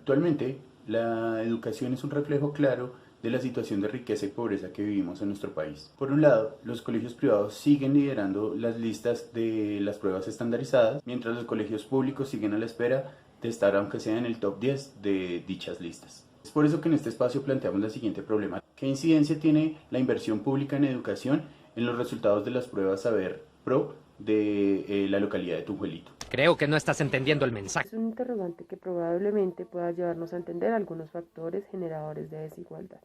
Actualmente, la educación es un reflejo claro de la situación de riqueza y pobreza que vivimos en nuestro país. Por un lado, los colegios privados siguen liderando las listas de las pruebas estandarizadas, mientras los colegios públicos siguen a la espera de estar, aunque sea en el top 10 de dichas listas. Es por eso que en este espacio planteamos la siguiente problemática. ¿Qué incidencia tiene la inversión pública en educación en los resultados de las pruebas Saber Pro de la localidad de Tunjuelito? Creo que no estás entendiendo el mensaje. Es un interrogante que probablemente pueda llevarnos a entender algunos factores generadores de desigualdad.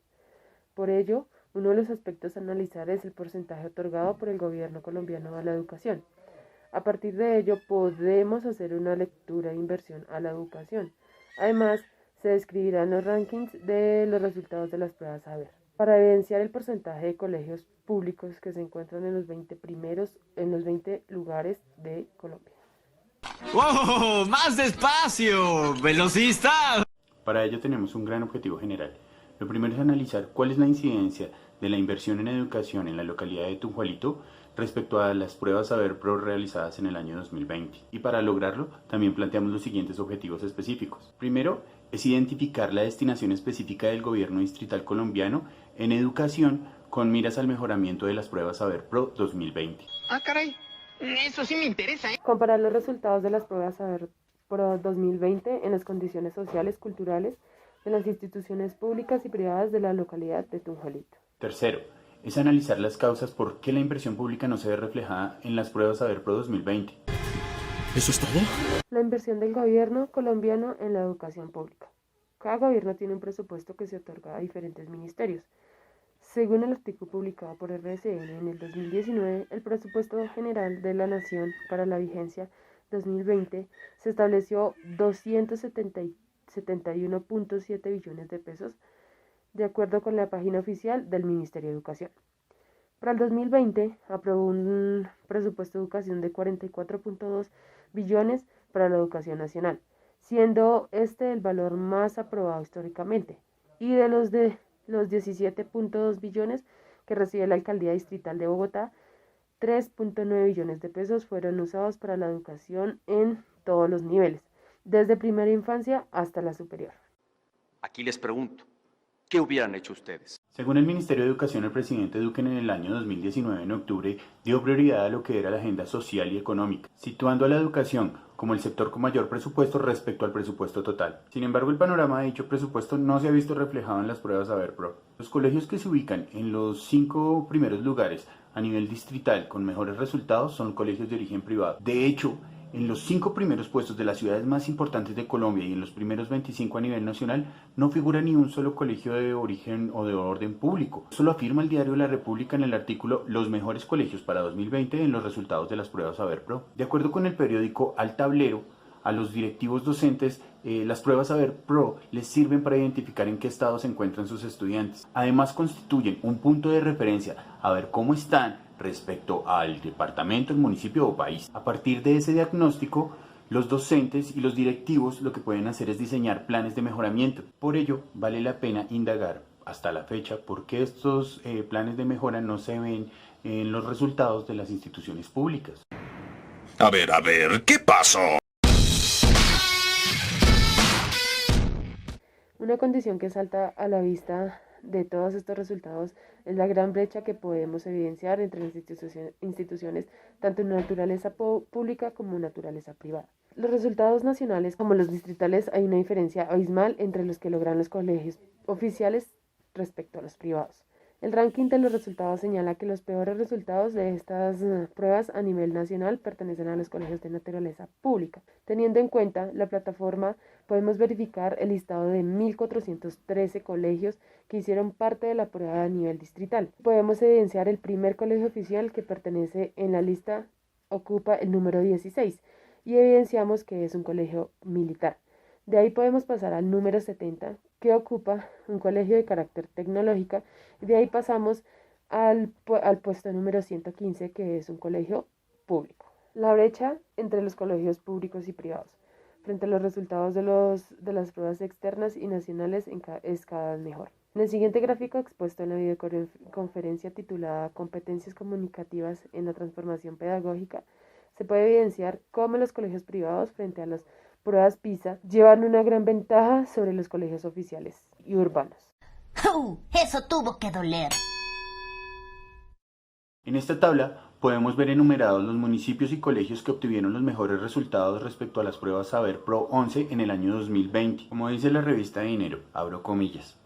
Por ello, uno de los aspectos a analizar es el porcentaje otorgado por el gobierno colombiano a la educación. A partir de ello, podemos hacer una lectura de inversión a la educación. Además, se describirán los rankings de los resultados de las pruebas Saber, para evidenciar el porcentaje de colegios públicos que se encuentran en los 20 lugares de Colombia. ¡Wow! ¡Más despacio! ¡Velocista! Para ello tenemos un gran objetivo general. Lo primero es analizar cuál es la incidencia de la inversión en educación en la localidad de Tunjuelito respecto a las pruebas Saber Pro realizadas en el año 2020. Y para lograrlo, también planteamos los siguientes objetivos específicos. Primero, es identificar la destinación específica del gobierno distrital colombiano en educación con miras al mejoramiento de las pruebas Saber Pro 2020. Ah, caray, eso sí me interesa, ¿eh? Comparar los resultados de las pruebas Saber Pro 2020 en las condiciones sociales, culturales de las instituciones públicas y privadas de la localidad de Tunjuelito. Tercero, es analizar las causas por qué la inversión pública no se ve reflejada en las pruebas Saber Pro 2020. ¿Eso es todo? La inversión del gobierno colombiano en la educación pública. Cada gobierno tiene un presupuesto que se otorga a diferentes ministerios. Según el artículo publicado por RCN en el 2019, el presupuesto general de la Nación para la vigencia 2020 se estableció 271.7 billones de pesos, de acuerdo con la página oficial del Ministerio de Educación. Para el 2020 aprobó un presupuesto de educación de 44.2 billones para la educación nacional, siendo este el valor más aprobado históricamente, y de los 17.2 billones que recibe la Alcaldía Distrital de Bogotá, 3.9 billones de pesos fueron usados para la educación en todos los niveles, desde primera infancia hasta la superior. Aquí les pregunto, ¿qué hubieran hecho ustedes? Según el Ministerio de Educación, el presidente Duque en el año 2019, en octubre, dio prioridad a lo que era la agenda social y económica, situando a la educación como el sector con mayor presupuesto respecto al presupuesto total. Sin embargo, el panorama de dicho presupuesto no se ha visto reflejado en las pruebas Saber Pro. Los colegios que se ubican en los 5 primeros lugares a nivel distrital con mejores resultados son colegios de origen privado. De hecho, en los 5 primeros puestos de las ciudades más importantes de Colombia y en los primeros 25 a nivel nacional no figura ni un solo colegio de origen o de orden público. Eso lo afirma el diario La República en el artículo Los mejores colegios para 2020 en los resultados de las pruebas Saber Pro. De acuerdo con el periódico Al Tablero, a los directivos docentes, las pruebas Saber Pro les sirven para identificar en qué estado se encuentran sus estudiantes. Además, constituyen un punto de referencia a ver cómo están respecto al departamento, el municipio o país. A partir de ese diagnóstico, los docentes y los directivos lo que pueden hacer es diseñar planes de mejoramiento. Por ello, vale la pena indagar hasta la fecha por qué estos planes de mejora no se ven en los resultados de las instituciones públicas. A ver, ¿qué pasó? Una condición que salta a la vista de todos estos resultados es la gran brecha que podemos evidenciar entre las instituciones tanto en naturaleza pública como en naturaleza privada. Los resultados nacionales como los distritales hay una diferencia abismal entre los que logran los colegios oficiales respecto a los privados. El ranking de los resultados señala que los peores resultados de estas pruebas a nivel nacional pertenecen a los colegios de naturaleza pública. Teniendo en cuenta la plataforma, podemos verificar el listado de 1.413 colegios que hicieron parte de la prueba a nivel distrital. Podemos evidenciar el primer colegio oficial que pertenece en la lista, ocupa el número 16 y evidenciamos que es un colegio militar. De ahí podemos pasar al número 70, que ocupa un colegio de carácter tecnológico, y de ahí pasamos al puesto número 115, que es un colegio público. La brecha entre los colegios públicos y privados frente a los resultados de las pruebas externas y nacionales es cada vez mejor. En el siguiente gráfico expuesto en la videoconferencia titulada Competencias comunicativas en la transformación pedagógica, se puede evidenciar cómo los colegios privados frente a los pruebas PISA llevan una gran ventaja sobre los colegios oficiales y urbanos. Eso tuvo que doler. En esta tabla podemos ver enumerados los municipios y colegios que obtuvieron los mejores resultados respecto a las pruebas Saber Pro 11 en el año 2020. Como dice la revista Dinero, abro comillas,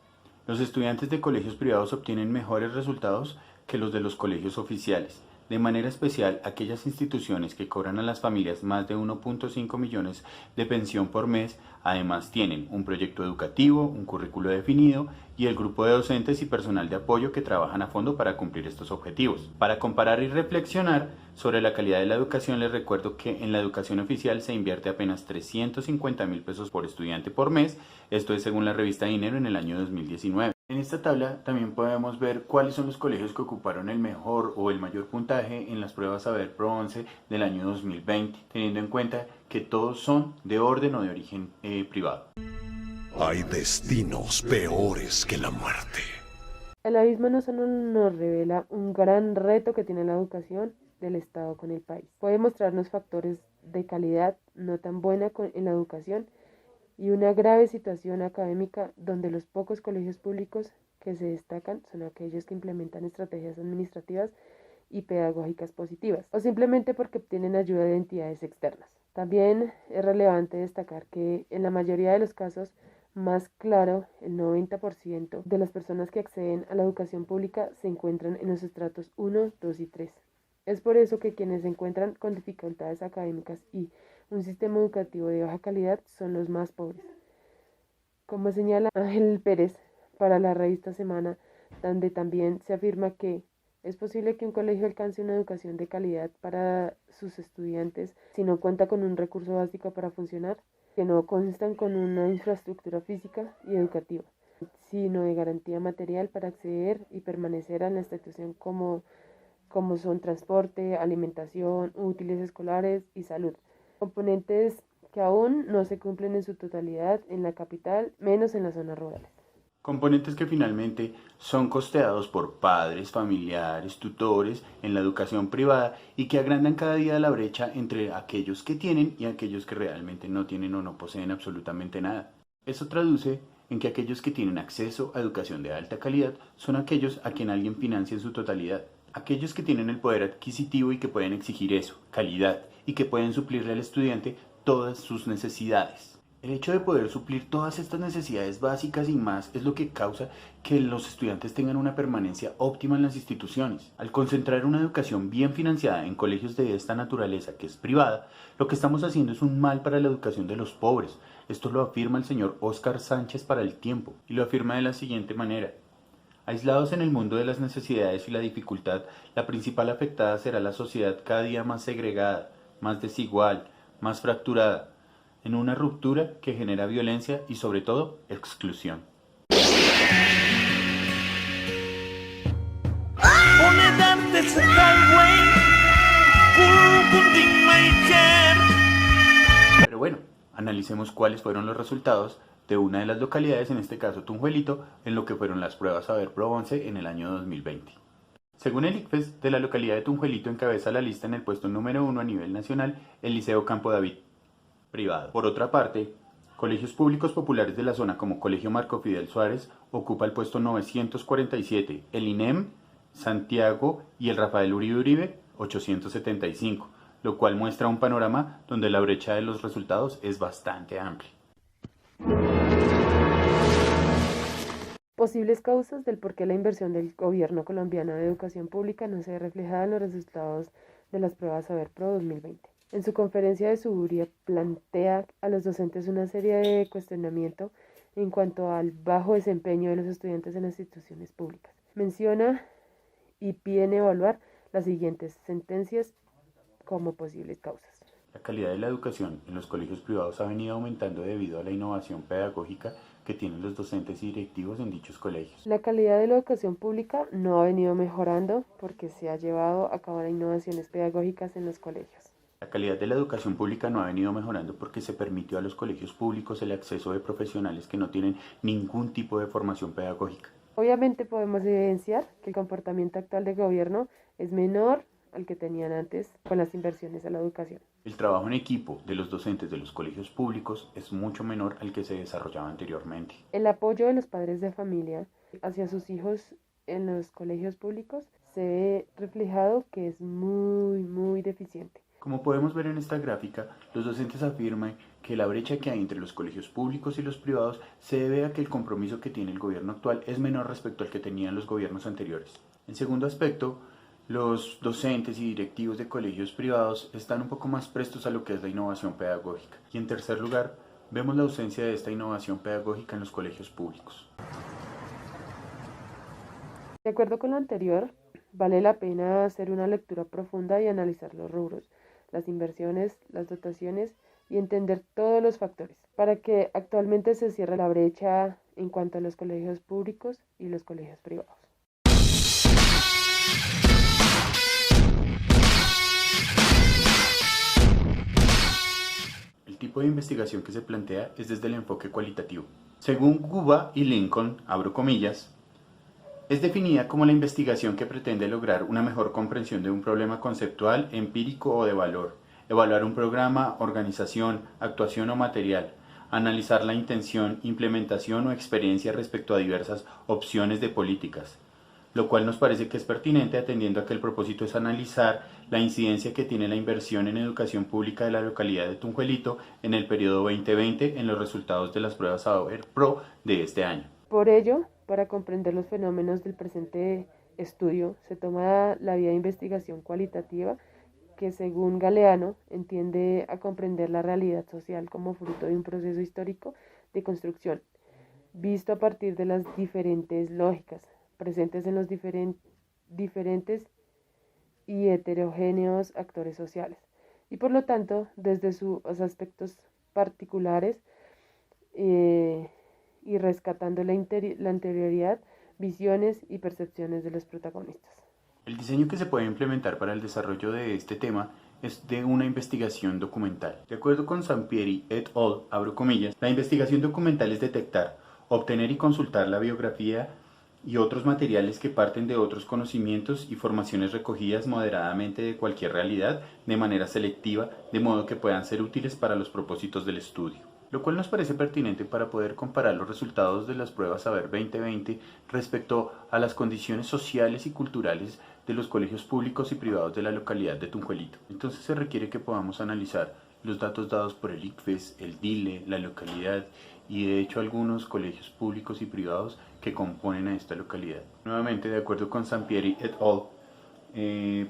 los estudiantes de colegios privados obtienen mejores resultados que los de los colegios oficiales. De manera especial, aquellas instituciones que cobran a las familias más de 1.5 millones de pensión por mes, además tienen un proyecto educativo, un currículo definido y el grupo de docentes y personal de apoyo que trabajan a fondo para cumplir estos objetivos. Para comparar y reflexionar sobre la calidad de la educación, les recuerdo que en la educación oficial se invierte apenas 350.000 pesos por estudiante por mes, esto es según la revista Dinero en el año 2019. En esta tabla también podemos ver cuáles son los colegios que ocuparon el mejor o el mayor puntaje en las pruebas Saber Pro 11 del año 2020, teniendo en cuenta que todos son de orden o de origen privado. Hay destinos peores que la muerte. El abismo no solo nos revela un gran reto que tiene la educación del Estado con el país, puede mostrarnos factores de calidad no tan buena en la educación y una grave situación académica donde los pocos colegios públicos que se destacan son aquellos que implementan estrategias administrativas y pedagógicas positivas, o simplemente porque obtienen ayuda de entidades externas. También es relevante destacar que en la mayoría de los casos, más claro, el 90% de las personas que acceden a la educación pública se encuentran en los estratos 1, 2 y 3. Es por eso que quienes se encuentran con dificultades académicas y un sistema educativo de baja calidad son los más pobres. Como señala Ángel Pérez para la revista Semana, donde también se afirma que es posible que un colegio alcance una educación de calidad para sus estudiantes si no cuenta con un recurso básico para funcionar, que no constan con una infraestructura física y educativa, sino de garantía material para acceder y permanecer en la institución como son transporte, alimentación, útiles escolares y salud. Componentes que aún no se cumplen en su totalidad en la capital, menos en las zonas rurales. Componentes que finalmente son costeados por padres, familiares, tutores en la educación privada y que agrandan cada día la brecha entre aquellos que tienen y aquellos que realmente no tienen o no poseen absolutamente nada. Eso traduce en que aquellos que tienen acceso a educación de alta calidad son aquellos a quien alguien financia en su totalidad. Aquellos que tienen el poder adquisitivo y que pueden exigir eso, calidad, y que pueden suplirle al estudiante todas sus necesidades. El hecho de poder suplir todas estas necesidades básicas y más es lo que causa que los estudiantes tengan una permanencia óptima en las instituciones. Al concentrar una educación bien financiada en colegios de esta naturaleza, que es privada, lo que estamos haciendo es un mal para la educación de los pobres. Esto lo afirma el señor Óscar Sánchez para El Tiempo, y lo afirma de la siguiente manera. Aislados en el mundo de las necesidades y la dificultad, la principal afectada será la sociedad cada día más segregada, más desigual, más fracturada, en una ruptura que genera violencia y sobre todo exclusión. Pero bueno, analicemos cuáles fueron los resultados de una de las localidades, en este caso Tunjuelito, en lo que fueron las pruebas Saber Pro 11 en el año 2020. Según el ICFES, de la localidad de Tunjuelito encabeza la lista en el puesto número 1 a nivel nacional el Liceo Campo David, privado. Por otra parte, colegios públicos populares de la zona como Colegio Marco Fidel Suárez ocupa el puesto 947, el INEM, Santiago y el Rafael Uribe Uribe 875, lo cual muestra un panorama donde la brecha de los resultados es bastante amplia. Posibles causas del por qué la inversión del gobierno colombiano de educación pública no se ve reflejada en los resultados de las pruebas Saber Pro 2020. En su conferencia de Suburia plantea a los docentes una serie de cuestionamientos en cuanto al bajo desempeño de los estudiantes en las instituciones públicas. Menciona y piden evaluar las siguientes sentencias como posibles causas. La calidad de la educación en los colegios privados ha venido aumentando debido a la innovación pedagógica que tienen los docentes y directivos en dichos colegios. La calidad de la educación pública no ha venido mejorando porque se ha llevado a cabo innovaciones pedagógicas en los colegios. La calidad de la educación pública no ha venido mejorando porque se permitió a los colegios públicos el acceso de profesionales que no tienen ningún tipo de formación pedagógica. Obviamente podemos evidenciar que el comportamiento actual del gobierno es menor al que tenían antes con las inversiones a la educación. El trabajo en equipo de los docentes de los colegios públicos es mucho menor al que se desarrollaba anteriormente. El apoyo de los padres de familia hacia sus hijos en los colegios públicos se ve reflejado que es muy deficiente. Como podemos ver en esta gráfica, los docentes afirman que la brecha que hay entre los colegios públicos y los privados se debe a que el compromiso que tiene el gobierno actual es menor respecto al que tenían los gobiernos anteriores. En segundo aspecto, los docentes y directivos de colegios privados están un poco más prestos a lo que es la innovación pedagógica. Y en tercer lugar, vemos la ausencia de esta innovación pedagógica en los colegios públicos. De acuerdo con lo anterior, vale la pena hacer una lectura profunda y analizar los rubros, las inversiones, las dotaciones y entender todos los factores para que actualmente se cierre la brecha en cuanto a los colegios públicos y los colegios privados. El tipo de investigación que se plantea es desde el enfoque cualitativo. Según Guba y Lincoln, abro comillas, es definida como la investigación que pretende lograr una mejor comprensión de un problema conceptual, empírico o de valor, evaluar un programa, organización, actuación o material, analizar la intención, implementación o experiencia respecto a diversas opciones de políticas, lo cual nos parece que es pertinente atendiendo a que el propósito es analizar la incidencia que tiene la inversión en educación pública de la localidad de Tunjuelito en el periodo 2020 en los resultados de las pruebas Saber Pro de este año. Por ello, para comprender los fenómenos del presente estudio, se toma la vía de investigación cualitativa que, según Galeano, entiende a comprender la realidad social como fruto de un proceso histórico de construcción, visto a partir de las diferentes lógicas presentes en los diferentes y heterogéneos actores sociales, y por lo tanto, desde sus aspectos particulares, y rescatando la anterioridad, visiones y percepciones de los protagonistas. El diseño que se puede implementar para el desarrollo de este tema es de una investigación documental. De acuerdo con Sampieri et al., abro comillas, la investigación documental es detectar, obtener y consultar la biografía y otros materiales que parten de otros conocimientos y formaciones recogidas moderadamente de cualquier realidad de manera selectiva, de modo que puedan ser útiles para los propósitos del estudio. Lo cual nos parece pertinente para poder comparar los resultados de las pruebas Saber 2020 respecto a las condiciones sociales y culturales de los colegios públicos y privados de la localidad de Tunjuelito. Entonces se requiere que podamos analizar los datos dados por el ICFES, el DILE, la localidad y de hecho algunos colegios públicos y privados que componen a esta localidad. Nuevamente, de acuerdo con Sampieri et al.,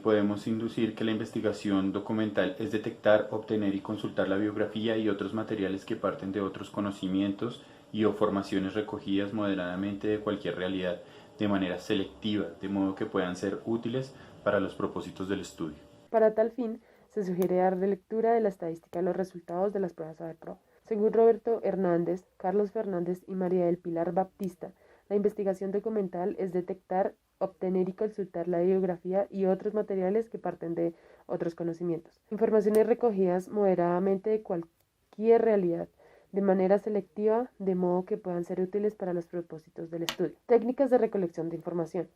podemos inducir que la investigación documental es detectar, obtener y consultar la biografía y otros materiales que parten de otros conocimientos y o formaciones recogidas moderadamente de cualquier realidad de manera selectiva, de modo que puedan ser útiles para los propósitos del estudio. Para tal fin, se sugiere dar lectura de la estadística de los resultados de las pruebas Saber Pro. Según Roberto Hernández, Carlos Fernández y María del Pilar Baptista, la investigación documental es detectar, obtener y consultar la bibliografía y otros materiales que parten de otros conocimientos. Informaciones recogidas moderadamente de cualquier realidad, de manera selectiva, de modo que puedan ser útiles para los propósitos del estudio. Técnicas de recolección de información.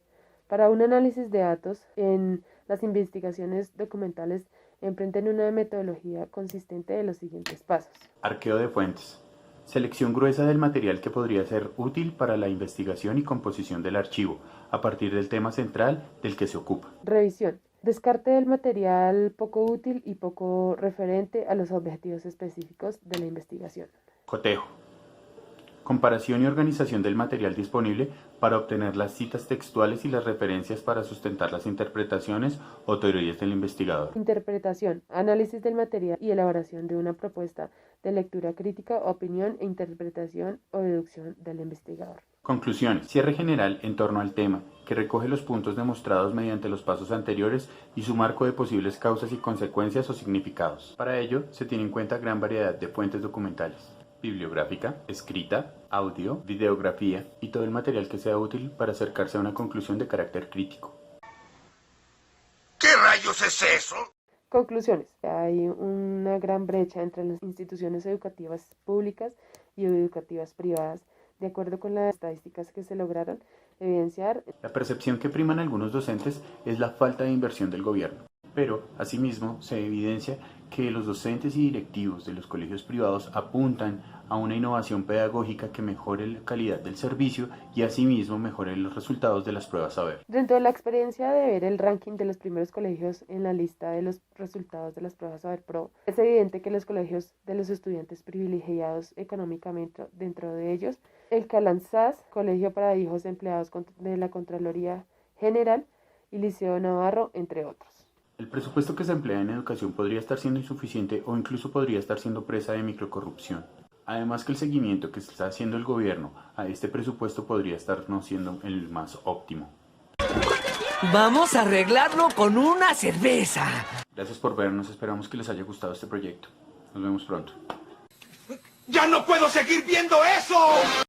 Para un análisis de datos, en las investigaciones documentales emprenden una metodología consistente de los siguientes pasos. Arqueo de fuentes. Selección gruesa del material que podría ser útil para la investigación y composición del archivo, a partir del tema central del que se ocupa. Revisión. Descarte del material poco útil y poco referente a los objetivos específicos de la investigación. Cotejo. Comparación y organización del material disponible para obtener las citas textuales y las referencias para sustentar las interpretaciones o teorías del investigador. Interpretación, análisis del material y elaboración de una propuesta de lectura crítica, opinión e interpretación o deducción del investigador. Conclusiones. Cierre general en torno al tema, que recoge los puntos demostrados mediante los pasos anteriores y su marco de posibles causas y consecuencias o significados. Para ello, se tiene en cuenta gran variedad de fuentes documentales, bibliográfica, escrita, audio, videografía y todo el material que sea útil para acercarse a una conclusión de carácter crítico. ¿Qué rayos es eso? Conclusiones. Hay una gran brecha entre las instituciones educativas públicas y educativas privadas. De acuerdo con las estadísticas que se lograron, evidenciar. La percepción que priman algunos docentes es la falta de inversión del gobierno, pero asimismo se evidencia que los docentes y directivos de los colegios privados apuntan a una innovación pedagógica que mejore la calidad del servicio y asimismo mejore los resultados de las pruebas saber. Dentro de la experiencia de ver el ranking de los primeros colegios en la lista de los resultados de las pruebas Saber Pro, es evidente que los colegios de los estudiantes privilegiados económicamente, dentro de ellos, el Calanzás, Colegio para Hijos de Empleados de la Contraloría General y Liceo Navarro, entre otros. El presupuesto que se emplea en educación podría estar siendo insuficiente o incluso podría estar siendo presa de microcorrupción. Además que el seguimiento que está haciendo el gobierno a este presupuesto podría estar no siendo el más óptimo. Vamos a arreglarlo con una cerveza. Gracias por vernos, esperamos que les haya gustado este proyecto. Nos vemos pronto. ¡Ya no puedo seguir viendo eso!